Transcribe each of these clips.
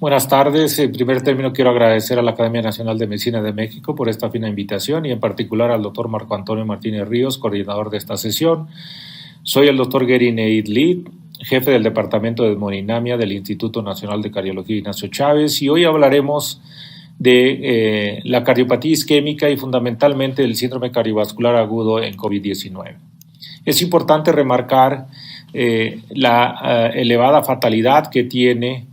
Buenas tardes. En primer término, quiero agradecer a la Academia Nacional de Medicina de México por esta fina invitación y en particular al doctor Marco Antonio Martínez Ríos, coordinador de esta sesión. Soy el doctor Gary Neid Lee, jefe del Departamento de Hemodinamia del Instituto Nacional de Cardiología Ignacio Chávez, y hoy hablaremos de la cardiopatía isquémica y fundamentalmente del síndrome cardiovascular agudo en COVID-19. Es importante remarcar la elevada fatalidad que tiene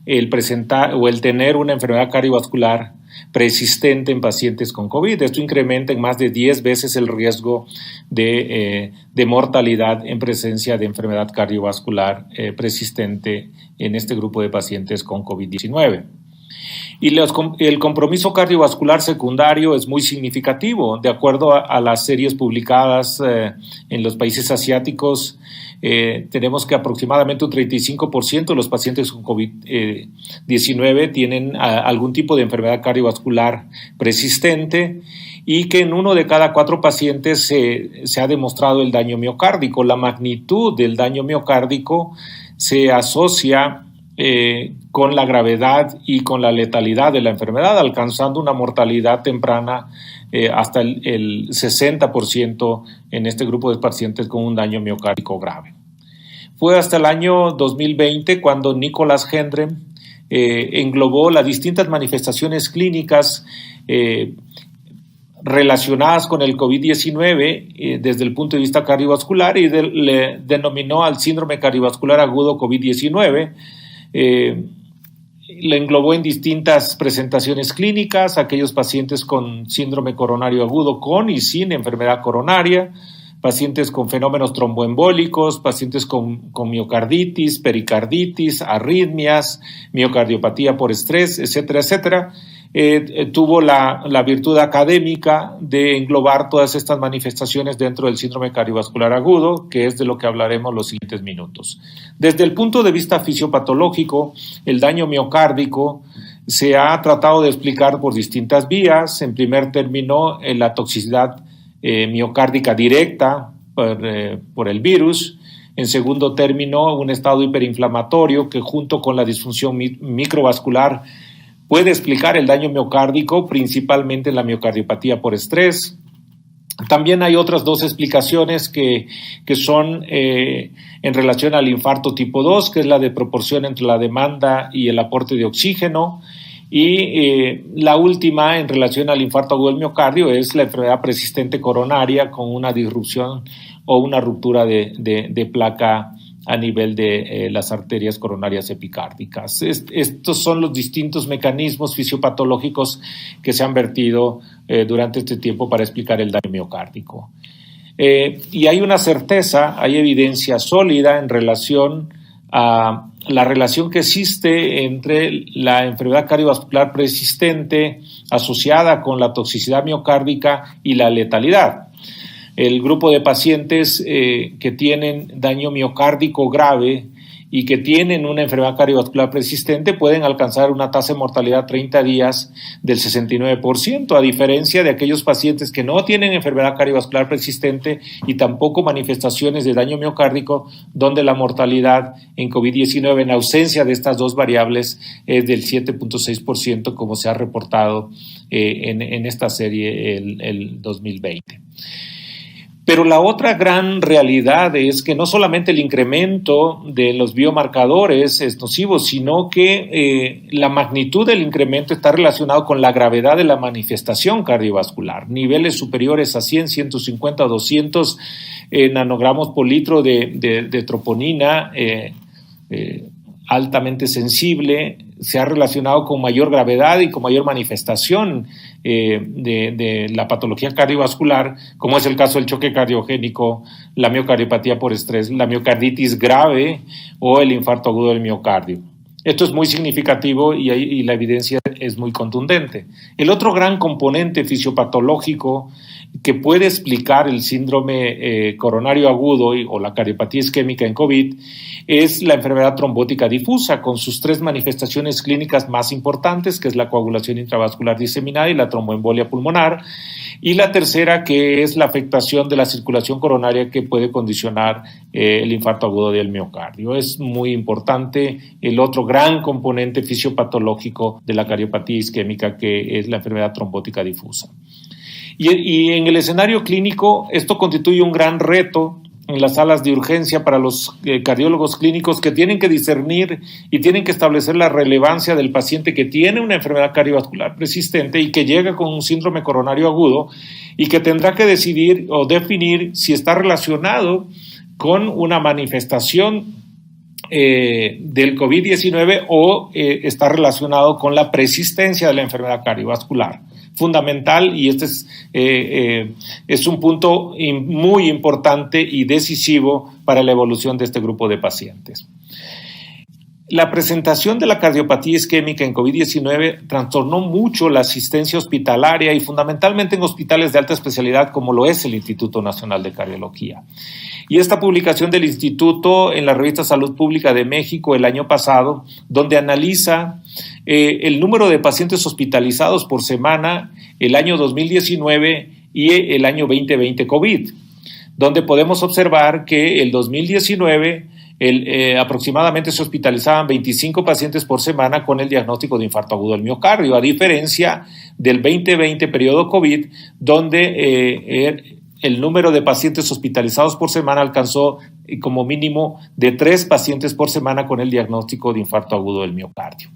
el presentar o el tener una enfermedad cardiovascular persistente en pacientes con COVID. Esto incrementa en más de 10 veces el riesgo de mortalidad en presencia de enfermedad cardiovascular persistente en este grupo de pacientes con COVID-19. Y el compromiso cardiovascular secundario es muy significativo. De acuerdo a las series publicadas en los países asiáticos, tenemos que aproximadamente un 35% de los pacientes con COVID-19 tienen algún tipo de enfermedad cardiovascular persistente y que en 1 de cada 4 pacientes se ha demostrado el daño miocárdico. La magnitud del daño miocárdico se asocia con la gravedad y con la letalidad de la enfermedad, alcanzando una mortalidad temprana hasta el 60% en este grupo de pacientes con un daño miocárdico grave. Fue hasta el año 2020 cuando Nicholas Hendren englobó las distintas manifestaciones clínicas relacionadas con el COVID-19 desde el punto de vista cardiovascular y le denominó al síndrome cardiovascular agudo COVID-19. Le englobó en distintas presentaciones clínicas, aquellos pacientes con síndrome coronario agudo con y sin enfermedad coronaria, pacientes con fenómenos tromboembólicos, pacientes con miocarditis, pericarditis, arritmias, miocardiopatía por estrés, etcétera, etcétera. Tuvo la virtud académica de englobar todas estas manifestaciones dentro del síndrome cardiovascular agudo, que es de lo que hablaremos los siguientes minutos. Desde el punto de vista fisiopatológico, el daño miocárdico se ha tratado de explicar por distintas vías. En primer término, la toxicidad miocárdica directa por el virus. En segundo término, un estado hiperinflamatorio que junto con la disfunción microvascular puede explicar el daño miocárdico, principalmente la miocardiopatía por estrés. También hay otras 2 explicaciones que son en relación al infarto tipo 2, que es la de proporción entre la demanda y el aporte de oxígeno. Y la última, en relación al infarto agudo del miocardio, es la enfermedad persistente coronaria con una disrupción o una ruptura de placa a nivel de las arterias coronarias epicárdicas. Estos son los distintos mecanismos fisiopatológicos que se han vertido durante este tiempo para explicar el daño miocárdico. Y hay una certeza, hay evidencia sólida en relación a la relación que existe entre la enfermedad cardiovascular persistente asociada con la toxicidad miocárdica y la letalidad. El grupo de pacientes que tienen daño miocárdico grave y que tienen una enfermedad cardiovascular persistente pueden alcanzar una tasa de mortalidad 30 días del 69%, a diferencia de aquellos pacientes que no tienen enfermedad cardiovascular persistente y tampoco manifestaciones de daño miocárdico, donde la mortalidad en COVID-19 en ausencia de estas 2 variables es del 7.6%, como se ha reportado en esta serie el 2020. Pero la otra gran realidad es que no solamente el incremento de los biomarcadores es nocivo, sino que la magnitud del incremento está relacionado con la gravedad de la manifestación cardiovascular. Niveles superiores a 100, 150 o 200 nanogramos por litro de troponina altamente sensible se ha relacionado con mayor gravedad y con mayor manifestación de la patología cardiovascular, como es el caso del choque cardiogénico, la miocardiopatía por estrés, la miocarditis grave o el infarto agudo del miocardio. Esto es muy significativo y la evidencia es muy contundente. El otro gran componente fisiopatológico que puede explicar el síndrome coronario agudo o la cardiopatía isquémica en COVID es la enfermedad trombótica difusa, con sus 3 manifestaciones clínicas más importantes, que es la coagulación intravascular diseminada y la tromboembolia pulmonar. Y la tercera, que es la afectación de la circulación coronaria que puede condicionar el infarto agudo del miocardio. Es muy importante el otro gran componente fisiopatológico de la cardiopatía isquémica, que es la enfermedad trombótica difusa. Y en el escenario clínico, esto constituye un gran reto en las salas de urgencia para los cardiólogos clínicos, que tienen que discernir y tienen que establecer la relevancia del paciente que tiene una enfermedad cardiovascular persistente y que llega con un síndrome coronario agudo, y que tendrá que decidir o definir si está relacionado con una manifestación del COVID-19 o está relacionado con la persistencia de la enfermedad cardiovascular. Fundamental, y este es un punto muy importante y decisivo para la evolución de este grupo de pacientes. La presentación de la cardiopatía isquémica en COVID-19 trastornó mucho la asistencia hospitalaria, y fundamentalmente en hospitales de alta especialidad como lo es el Instituto Nacional de Cardiología. Y esta publicación del Instituto en la revista Salud Pública de México el año pasado, donde analiza el número de pacientes hospitalizados por semana el año 2019 y el año 2020 COVID, donde podemos observar que el 2019 aproximadamente se hospitalizaban 25 pacientes por semana con el diagnóstico de infarto agudo del miocardio, a diferencia del 2020 periodo COVID, donde el número de pacientes hospitalizados por semana alcanzó como mínimo de 3 pacientes por semana con el diagnóstico de infarto agudo del miocardio.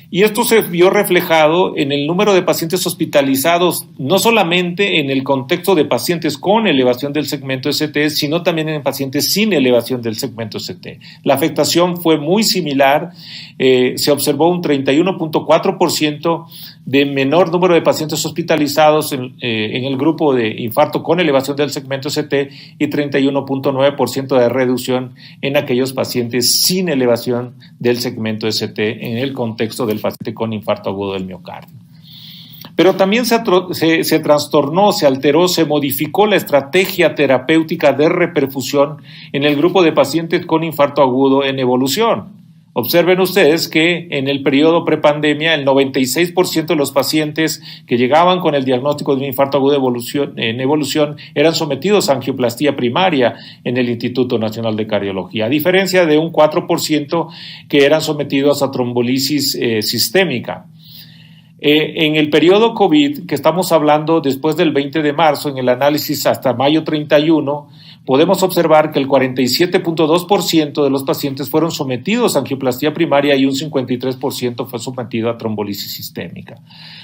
Y esto se vio reflejado en el número de pacientes hospitalizados, no solamente en el contexto de pacientes con elevación del segmento ST, sino también en pacientes sin elevación del segmento ST. La afectación fue muy similar, se observó un 31.4% de menor número de pacientes hospitalizados en el grupo de infarto con elevación del segmento ST y 31.9% de reducción en aquellos pacientes sin elevación del segmento ST en el contexto del paciente con infarto agudo del miocardio. Pero también se trastornó, se alteró, se modificó la estrategia terapéutica de reperfusión en el grupo de pacientes con infarto agudo en evolución. Observen ustedes que en el periodo prepandemia el 96% de los pacientes que llegaban con el diagnóstico de un infarto agudo en evolución eran sometidos a angioplastía primaria en el Instituto Nacional de Cardiología, a diferencia de un 4% que eran sometidos a trombolisis sistémica. En el periodo COVID, que estamos hablando después del 20 de marzo, en el análisis hasta mayo 31, podemos observar que el 47.2% de los pacientes fueron sometidos a angioplastía primaria y un 53% fue sometido a trombolisis sistémica.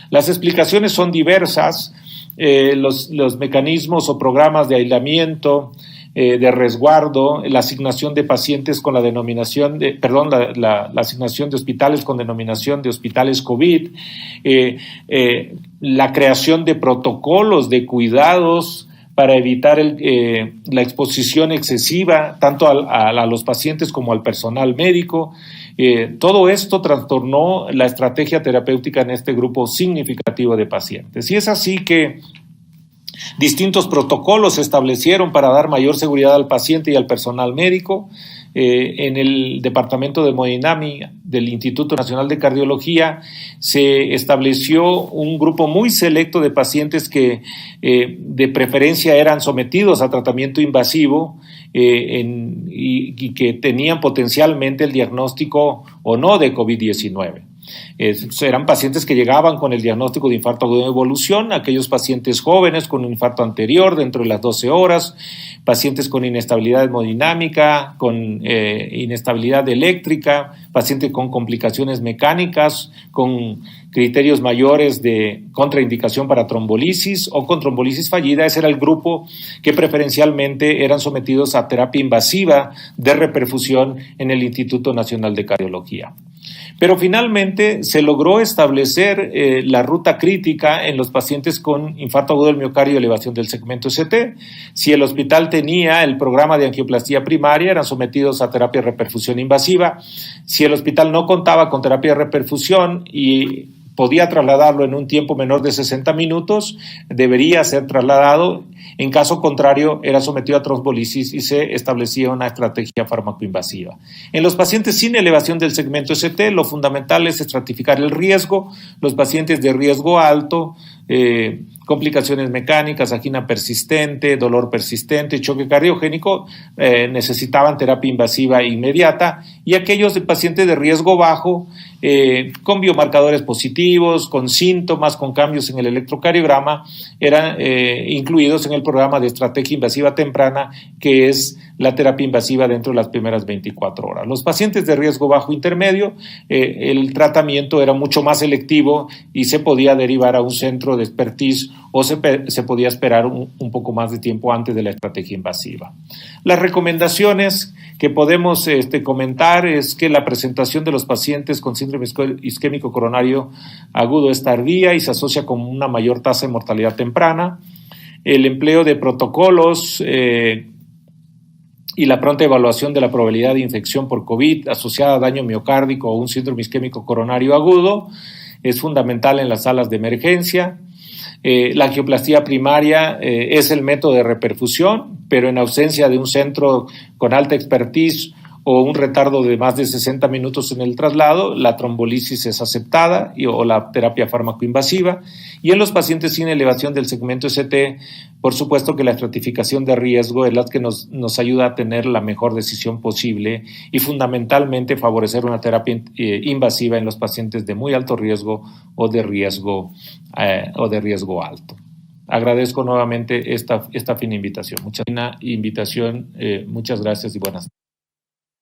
Las explicaciones son diversas, los mecanismos o programas de aislamiento, de resguardo, la asignación de pacientes con la denominación la asignación de hospitales con denominación de hospitales COVID, la creación de protocolos de cuidados para evitar la exposición excesiva tanto a los pacientes como al personal médico. Todo esto trastornó la estrategia terapéutica en este grupo significativo de pacientes. Y es así que distintos protocolos se establecieron para dar mayor seguridad al paciente y al personal médico. En el departamento de hemodinámica del Instituto Nacional de Cardiología se estableció un grupo muy selecto de pacientes que de preferencia eran sometidos a tratamiento invasivo y que tenían potencialmente el diagnóstico o no de COVID-19. Eran pacientes que llegaban con el diagnóstico de infarto agudo en evolución, aquellos pacientes jóvenes con un infarto anterior dentro de las 12 horas, pacientes con inestabilidad hemodinámica, con inestabilidad eléctrica, pacientes con complicaciones mecánicas, con criterios mayores de contraindicación para trombolisis o con trombolisis fallida. Ese era el grupo que preferencialmente eran sometidos a terapia invasiva de reperfusión en el Instituto Nacional de Cardiología. Pero finalmente se logró establecer la ruta crítica en los pacientes con infarto agudo del miocardio y elevación del segmento ST. Si el hospital tenía el programa de angioplastía primaria, eran sometidos a terapia de reperfusión invasiva. Si el hospital no contaba con terapia de reperfusión y podía trasladarlo en un tiempo menor de 60 minutos, debería ser trasladado. En caso contrario, era sometido a trombolisis y se establecía una estrategia farmacoinvasiva. En los pacientes sin elevación del segmento ST, lo fundamental es estratificar el riesgo. Los pacientes de riesgo alto complicaciones mecánicas, angina persistente, dolor persistente, choque cardiogénico, necesitaban terapia invasiva inmediata, y aquellos de pacientes de riesgo bajo, con biomarcadores positivos, con síntomas, con cambios en el electrocardiograma, eran incluidos en el programa de estrategia invasiva temprana, que es la terapia invasiva dentro de las primeras 24 horas. Los pacientes de riesgo bajo intermedio, el tratamiento era mucho más selectivo y se podía derivar a un centro de expertise o se podía esperar un poco más de tiempo antes de la estrategia invasiva. Las recomendaciones que podemos comentar es que la presentación de los pacientes con síndrome isquémico coronario agudo es tardía y se asocia con una mayor tasa de mortalidad temprana. El empleo de protocolos y la pronta evaluación de la probabilidad de infección por COVID asociada a daño miocárdico o un síndrome isquémico coronario agudo es fundamental en las salas de emergencia. La angioplastía primaria es el método de reperfusión, pero en ausencia de un centro con alta expertise o un retardo de más de 60 minutos en el traslado, la trombolisis es aceptada o la terapia fármaco-invasiva. Y en los pacientes sin elevación del segmento ST, por supuesto que la estratificación de riesgo es la que nos ayuda a tener la mejor decisión posible y fundamentalmente favorecer una terapia invasiva en los pacientes de muy alto riesgo o de riesgo alto. Agradezco nuevamente esta fina invitación. Muchas gracias y buenas tardes.